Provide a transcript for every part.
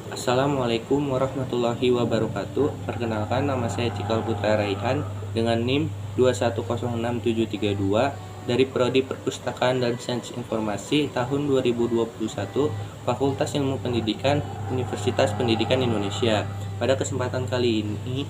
Assalamualaikum warahmatullahi wabarakatuh. Perkenalkan, nama saya Cikal Putra Raihan dengan NIM 2106732 dari Prodi Perpustakaan dan Sains Informasi tahun 2021, Fakultas Ilmu Pendidikan, Universitas Pendidikan Indonesia. Pada kesempatan kali ini,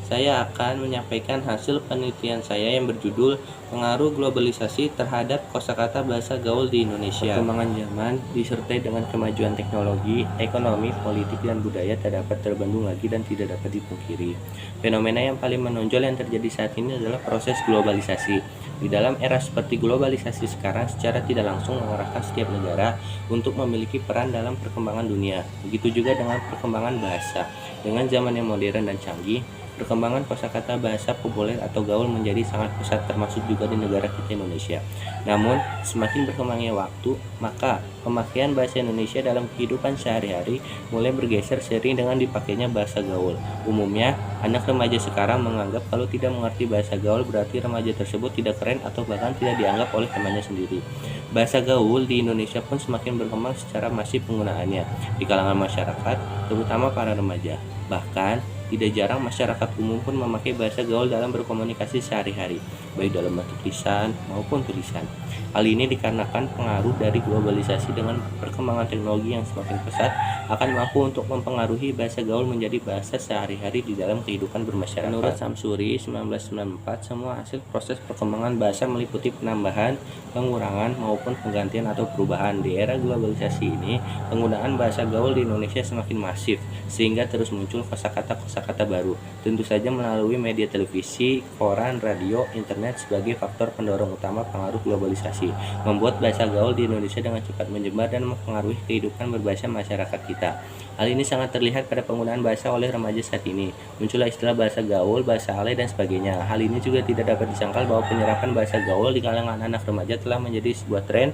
saya akan menyampaikan hasil penelitian saya yang berjudul Pengaruh Globalisasi Terhadap Kosakata Bahasa Gaul di Indonesia. Perkembangan zaman disertai dengan kemajuan teknologi, ekonomi, politik, dan budaya tak dapat terbendung lagi dan tidak dapat dipungkiri. Fenomena yang paling menonjol yang terjadi saat ini adalah proses globalisasi. Di dalam era seperti globalisasi sekarang, secara tidak langsung mengarahkan setiap negara untuk memiliki peran dalam perkembangan dunia. Begitu juga dengan perkembangan bahasa. Dengan zaman yang modern dan canggih, perkembangan kosakata bahasa populer atau gaul menjadi sangat pesat, termasuk juga di negara kita Indonesia. Namun, semakin berkembangnya waktu, maka pemakaian bahasa Indonesia dalam kehidupan sehari-hari mulai bergeser sering dengan dipakainya bahasa gaul. Umumnya, anak remaja sekarang menganggap kalau tidak mengerti bahasa gaul berarti remaja tersebut tidak keren atau bahkan tidak dianggap oleh temannya sendiri. Bahasa gaul di Indonesia pun semakin berkembang secara masif penggunaannya di kalangan masyarakat, terutama para remaja. Bahkan, tidak jarang masyarakat umum pun memakai bahasa gaul dalam berkomunikasi sehari-hari, baik dalam bentuk lisan maupun tulisan. Hal ini dikarenakan pengaruh dari globalisasi dengan perkembangan teknologi yang semakin pesat akan mampu untuk mempengaruhi bahasa gaul menjadi bahasa sehari-hari di dalam kehidupan bermasyarakat. Menurut Samsuri 1994, semua hasil proses perkembangan bahasa meliputi penambahan, pengurangan, maupun penggantian atau perubahan. Di era globalisasi ini, penggunaan bahasa gaul di Indonesia semakin masif, sehingga terus muncul kosakata baru. Tentu saja melalui media televisi, koran, radio, internet sebagai faktor pendorong utama pengaruh globalisasi, membuat bahasa gaul di Indonesia dengan cepat menyebar dan mempengaruhi kehidupan berbahasa masyarakat kita. Hal ini sangat terlihat pada penggunaan bahasa oleh remaja saat ini. Muncullah istilah bahasa gaul, bahasa alay, dan sebagainya. Hal ini juga tidak dapat disangkal bahwa penyerapan bahasa gaul di kalangan anak remaja telah menjadi sebuah tren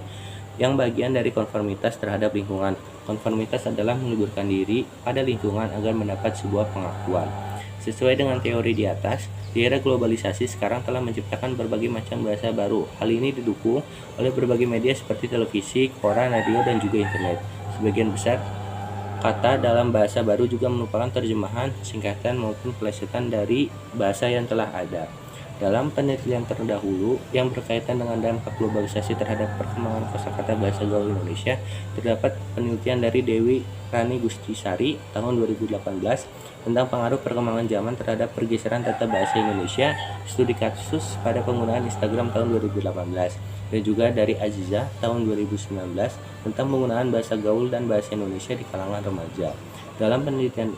yang bagian dari konformitas terhadap lingkungan. Konformitas adalah meliburkan diri pada lingkungan agar mendapat sebuah pengakuan. Sesuai dengan teori di atas, di era globalisasi sekarang telah menciptakan berbagai macam bahasa baru. Hal ini didukung oleh berbagai media seperti televisi, koran, radio, dan juga internet. Sebagian besar kata dalam bahasa baru juga merupakan terjemahan, singkatan, maupun plesetan dari bahasa yang telah ada. Dalam penelitian terdahulu yang berkaitan dengan dampak globalisasi terhadap perkembangan kosakata bahasa gaul Indonesia, terdapat penelitian dari Dewi Rani Gustisari tahun 2018 tentang pengaruh perkembangan zaman terhadap pergeseran tata bahasa Indonesia, studi kasus pada penggunaan Instagram tahun 2018, dan juga dari Aziza tahun 2019 tentang penggunaan bahasa gaul dan bahasa Indonesia di kalangan remaja. Dalam penelitian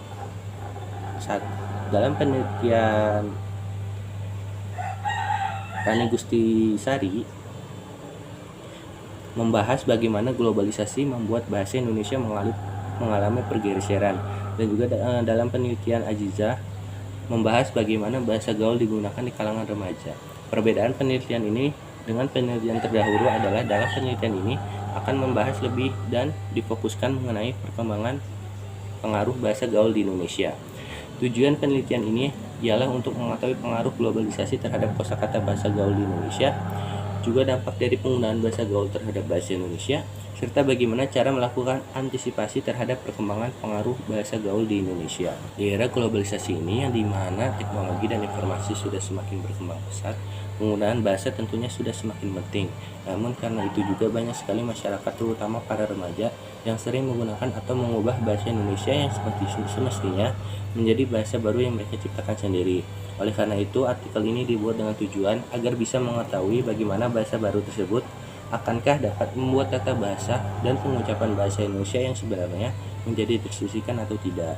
Rani Gustisari membahas bagaimana globalisasi membuat bahasa Indonesia mengalami pergeseran, dan juga dalam penelitian Aziza membahas bagaimana bahasa gaul digunakan di kalangan remaja. Perbedaan penelitian ini dengan penelitian terdahulu adalah dalam penelitian ini akan membahas lebih dan difokuskan mengenai perkembangan pengaruh bahasa gaul di Indonesia. Tujuan penelitian ini ialah untuk mengetahui pengaruh globalisasi terhadap kosakata bahasa gaul di Indonesia, juga dampak dari penggunaan bahasa gaul terhadap bahasa Indonesia, serta bagaimana cara melakukan antisipasi terhadap perkembangan pengaruh bahasa gaul di Indonesia. Di era globalisasi ini, yang dimana teknologi dan informasi sudah semakin berkembang pesat, penggunaan bahasa tentunya sudah semakin penting. Namun karena itu juga banyak sekali masyarakat, terutama para remaja, yang sering menggunakan atau mengubah bahasa Indonesia yang semestinya menjadi bahasa baru yang mereka ciptakan sendiri. Oleh karena itu, artikel ini dibuat dengan tujuan agar bisa mengetahui bagaimana bahasa baru tersebut akankah dapat membuat tata bahasa dan pengucapan bahasa Indonesia yang sebenarnya menjadi tersucikan atau tidak.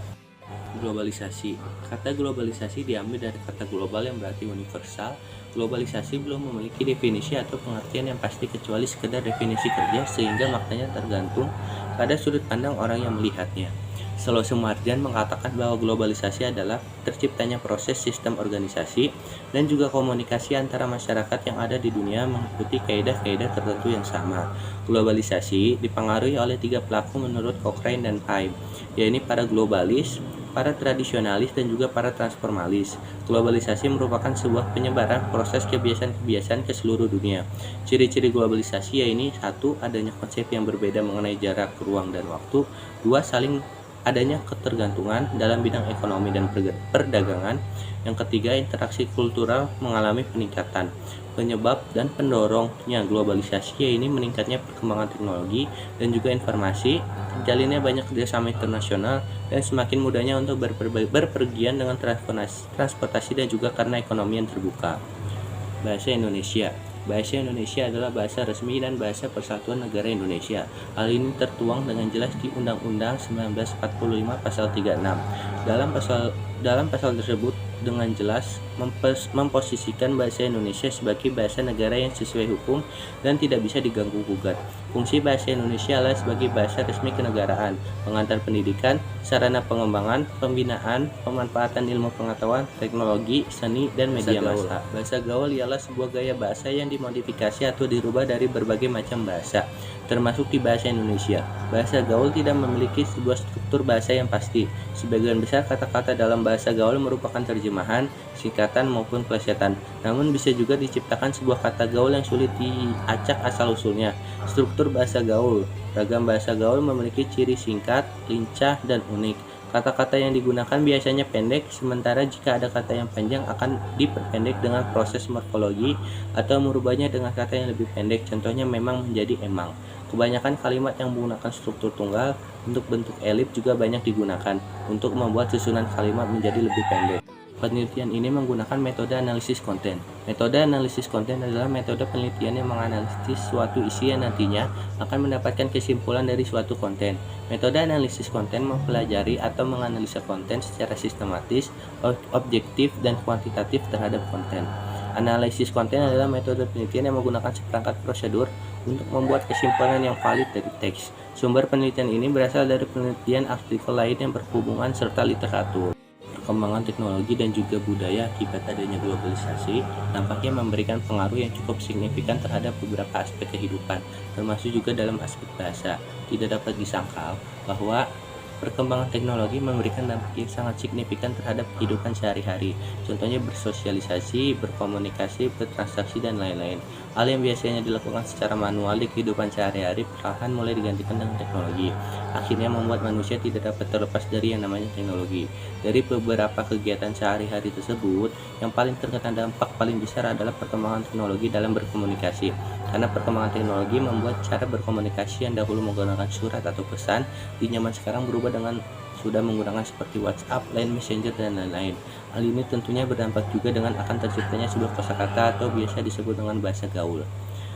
Globalisasi. Kata globalisasi diambil dari kata global yang berarti universal. Globalisasi belum memiliki definisi atau pengertian yang pasti kecuali sekedar definisi kerja, sehingga maknanya tergantung pada sudut pandang orang yang melihatnya. Selo Sumarjan mengatakan bahwa globalisasi adalah terciptanya proses sistem organisasi dan juga komunikasi antara masyarakat yang ada di dunia mengikuti kaidah-kaidah tertentu yang sama. Globalisasi dipengaruhi oleh tiga pelaku menurut Cochrane dan Pym, yaitu para globalis, para tradisionalis dan juga para transformalis. Globalisasi merupakan sebuah penyebaran proses kebiasaan-kebiasaan ke seluruh dunia. Ciri-ciri globalisasi yaitu satu, adanya konsep yang berbeda mengenai jarak, ruang, dan waktu. Dua, saling adanya ketergantungan dalam bidang ekonomi dan perdagangan. Yang ketiga, interaksi kultural mengalami peningkatan. Penyebab dan pendorongnya globalisasi yaitu meningkatnya perkembangan teknologi dan juga informasi, terjalinnya banyak kerjasama internasional, dan semakin mudahnya untuk berpergian dengan transportasi dan juga karena ekonomi yang terbuka. Bahasa Indonesia. Bahasa Indonesia adalah bahasa resmi dan bahasa Persatuan Negara Indonesia. Hal ini tertuang dengan jelas di Undang-Undang 1945 Pasal 36. Dalam pasal tersebut dengan jelas memposisikan bahasa Indonesia sebagai bahasa negara yang sesuai hukum dan tidak bisa diganggu-gugat. Fungsi bahasa Indonesia adalah sebagai bahasa resmi kenegaraan, pengantar pendidikan, sarana pengembangan, pembinaan, pemanfaatan ilmu pengetahuan, teknologi, seni, dan media massa. Bahasa gaul ialah sebuah gaya bahasa yang dimodifikasi atau dirubah dari berbagai macam bahasa, termasuk di bahasa Indonesia. Bahasa gaul tidak memiliki sebuah struktur bahasa yang pasti. Sebagian besar kata-kata dalam bahasa gaul merupakan terjemahan, singkatan maupun plesetan. Namun bisa juga diciptakan sebuah kata gaul yang sulit diacak asal-usulnya. Struktur bahasa gaul. Ragam bahasa gaul memiliki ciri singkat, lincah, dan unik. Kata-kata yang digunakan biasanya pendek, sementara jika ada kata yang panjang akan diperpendek dengan proses morfologi atau merubahnya dengan kata yang lebih pendek. Contohnya memang menjadi emang. Kebanyakan kalimat yang menggunakan struktur tunggal untuk bentuk elip juga banyak digunakan untuk membuat susunan kalimat menjadi lebih pendek. Penelitian ini menggunakan metode analisis konten. Metode analisis konten adalah metode penelitian yang menganalisis suatu isi yang nantinya akan mendapatkan kesimpulan dari suatu konten. Metode analisis konten mempelajari atau menganalisa konten secara sistematis, objektif, dan kuantitatif terhadap konten. Analisis konten adalah metode penelitian yang menggunakan seperangkat prosedur untuk membuat kesimpulan yang valid dari teks. Sumber penelitian ini berasal dari penelitian, artikel lain yang berhubungan, serta literatur. Perkembangan teknologi dan juga budaya akibat adanya globalisasi nampaknya memberikan pengaruh yang cukup signifikan terhadap beberapa aspek kehidupan, termasuk juga dalam aspek bahasa. Tidak dapat disangkal bahwa perkembangan teknologi memberikan dampak yang sangat signifikan terhadap kehidupan sehari-hari. Contohnya bersosialisasi, berkomunikasi, bertransaksi, dan lain-lain. Hal yang biasanya dilakukan secara manual di kehidupan sehari-hari perlahan mulai digantikan dengan teknologi. Akhirnya membuat manusia tidak dapat terlepas dari yang namanya teknologi. Dari beberapa kegiatan sehari-hari tersebut, yang paling terkena dampak paling besar adalah perkembangan teknologi dalam berkomunikasi. Karena perkembangan teknologi membuat cara berkomunikasi yang dahulu menggunakan surat atau pesan di zaman sekarang berubah dengan sudah menggunakan seperti WhatsApp, Line, Messenger, dan lain-lain. Hal ini tentunya berdampak juga dengan akan terciptanya sebuah kosakata atau biasa disebut dengan bahasa gaul.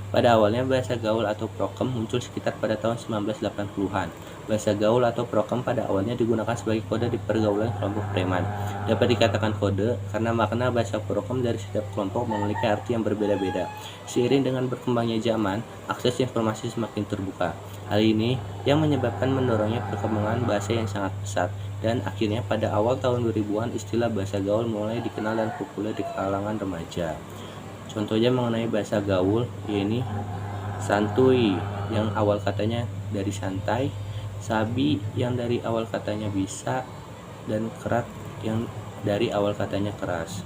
Pada awalnya bahasa gaul atau prokem muncul sekitar pada tahun 1980-an. Bahasa gaul atau prokem pada awalnya digunakan sebagai kode di pergaulan kelompok preman. Dapat dikatakan kode karena makna bahasa prokem dari setiap kelompok memiliki arti yang berbeda-beda. Seiring dengan berkembangnya zaman, akses informasi semakin terbuka. Hal ini yang menyebabkan mendorongnya perkembangan bahasa yang sangat pesat, dan akhirnya pada awal tahun 2000-an istilah bahasa gaul mulai dikenal dan populer di kalangan remaja. Contohnya mengenai bahasa gaul, yaitu santuy yang awal katanya dari santai, sabi yang dari awal katanya bisa, dan kerat yang dari awal katanya keras.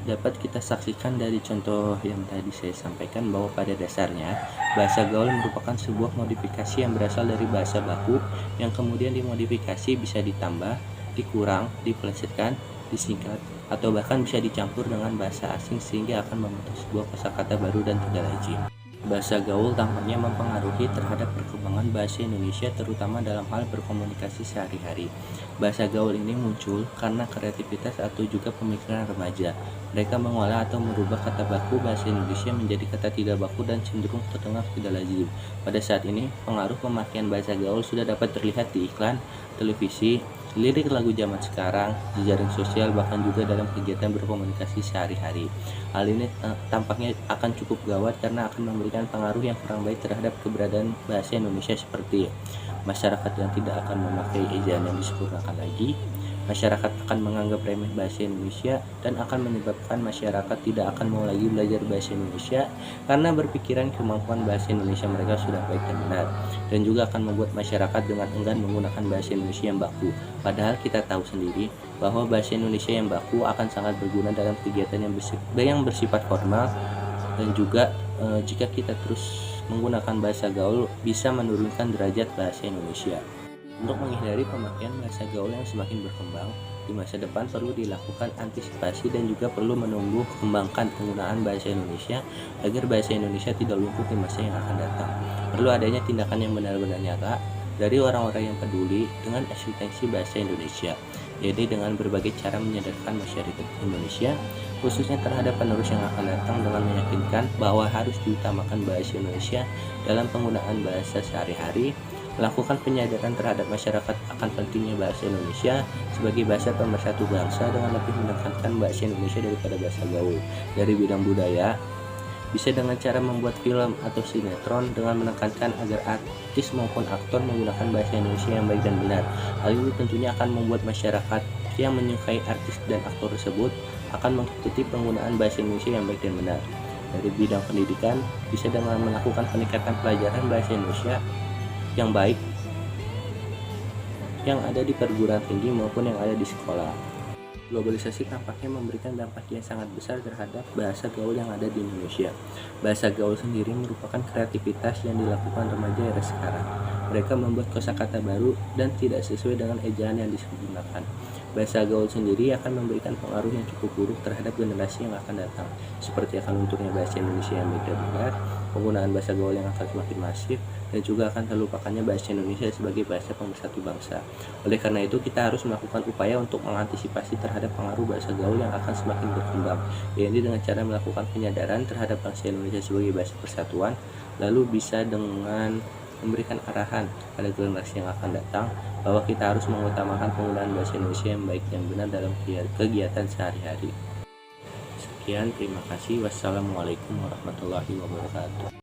Dapat kita saksikan dari contoh yang tadi saya sampaikan bahwa pada dasarnya bahasa gaul merupakan sebuah modifikasi yang berasal dari bahasa baku yang kemudian dimodifikasi bisa ditambah, dikurang, dipelesetkan, disingkat, atau bahkan bisa dicampur dengan bahasa asing sehingga akan membentuk sebuah kosakata baru dan tidak lazim. Bahasa gaul tampaknya mempengaruhi terhadap perkembangan bahasa Indonesia terutama dalam hal berkomunikasi sehari-hari. Bahasa gaul ini muncul karena kreativitas atau juga pemikiran remaja. Mereka mengolah atau merubah kata baku bahasa Indonesia menjadi kata tidak baku dan cenderung terdengar tidak lazim. Pada saat ini, pengaruh pemakaian bahasa gaul sudah dapat terlihat di iklan, televisi, lirik lagu zaman sekarang, jejaring sosial, bahkan juga dalam kegiatan berkomunikasi sehari-hari. Hal ini tampaknya akan cukup gawat karena akan memberikan pengaruh yang kurang baik terhadap keberadaan bahasa Indonesia, seperti masyarakat yang tidak akan memakai ejaan yang disempurnakan lagi, masyarakat akan menganggap remeh bahasa Indonesia dan akan menyebabkan masyarakat tidak akan mau lagi belajar bahasa Indonesia karena berpikiran kemampuan bahasa Indonesia mereka sudah baik dan benar, dan juga akan membuat masyarakat dengan enggan menggunakan bahasa Indonesia yang baku. Padahal kita tahu sendiri bahwa bahasa Indonesia yang baku akan sangat berguna dalam kegiatan yang bersifat formal, dan juga jika kita terus menggunakan bahasa gaul bisa menurunkan derajat bahasa Indonesia. Untuk menghindari pemakaian bahasa gaul yang semakin berkembang, di masa depan perlu dilakukan antisipasi dan juga perlu menumbuh kembangkan penggunaan bahasa Indonesia agar bahasa Indonesia tidak lumpuh di masa yang akan datang. Perlu adanya tindakan yang benar-benar nyata dari orang-orang yang peduli dengan eksistensi bahasa Indonesia, yaitu dengan berbagai cara menyadarkan masyarakat Indonesia, khususnya terhadap penerus yang akan datang, dengan meyakinkan bahwa harus diutamakan bahasa Indonesia dalam penggunaan bahasa sehari-hari, melakukan penyadaran terhadap masyarakat akan pentingnya bahasa Indonesia sebagai bahasa pemersatu bangsa dengan lebih menekankan bahasa Indonesia daripada bahasa gaul. Dari bidang budaya, bisa dengan cara membuat film atau sinetron dengan menekankan agar artis maupun aktor menggunakan bahasa Indonesia yang baik dan benar. Hal ini tentunya akan membuat masyarakat yang menyukai artis dan aktor tersebut akan mengikuti penggunaan bahasa Indonesia yang baik dan benar. Dari bidang pendidikan, bisa dengan melakukan peningkatan pelajaran bahasa Indonesia yang baik yang ada di perguruan tinggi maupun yang ada di sekolah. Globalisasi tampaknya memberikan dampak yang sangat besar terhadap bahasa gaul yang ada di Indonesia. Bahasa gaul sendiri merupakan kreativitas yang dilakukan remaja era sekarang. Mereka membuat kosakata baru dan tidak sesuai dengan ejaan yang digunakan. Bahasa gaul sendiri akan memberikan pengaruh yang cukup buruk terhadap generasi yang akan datang, seperti akan lunturnya bahasa Indonesia yang baik dan benar, penggunaan bahasa gaul yang akan semakin masif, dan juga akan terlupakannya bahasa Indonesia sebagai bahasa pemersatu bangsa. Oleh karena itu, kita harus melakukan upaya untuk mengantisipasi terhadap pengaruh bahasa gaul yang akan semakin berkembang, yaitu dengan cara melakukan penyadaran terhadap bahasa Indonesia sebagai bahasa persatuan, lalu bisa dengan memberikan arahan pada generasi yang akan datang bahwa kita harus mengutamakan penggunaan bahasa Indonesia yang baik dan benar dalam kegiatan sehari-hari. Sekian, terima kasih. Wassalamualaikum warahmatullahi wabarakatuh.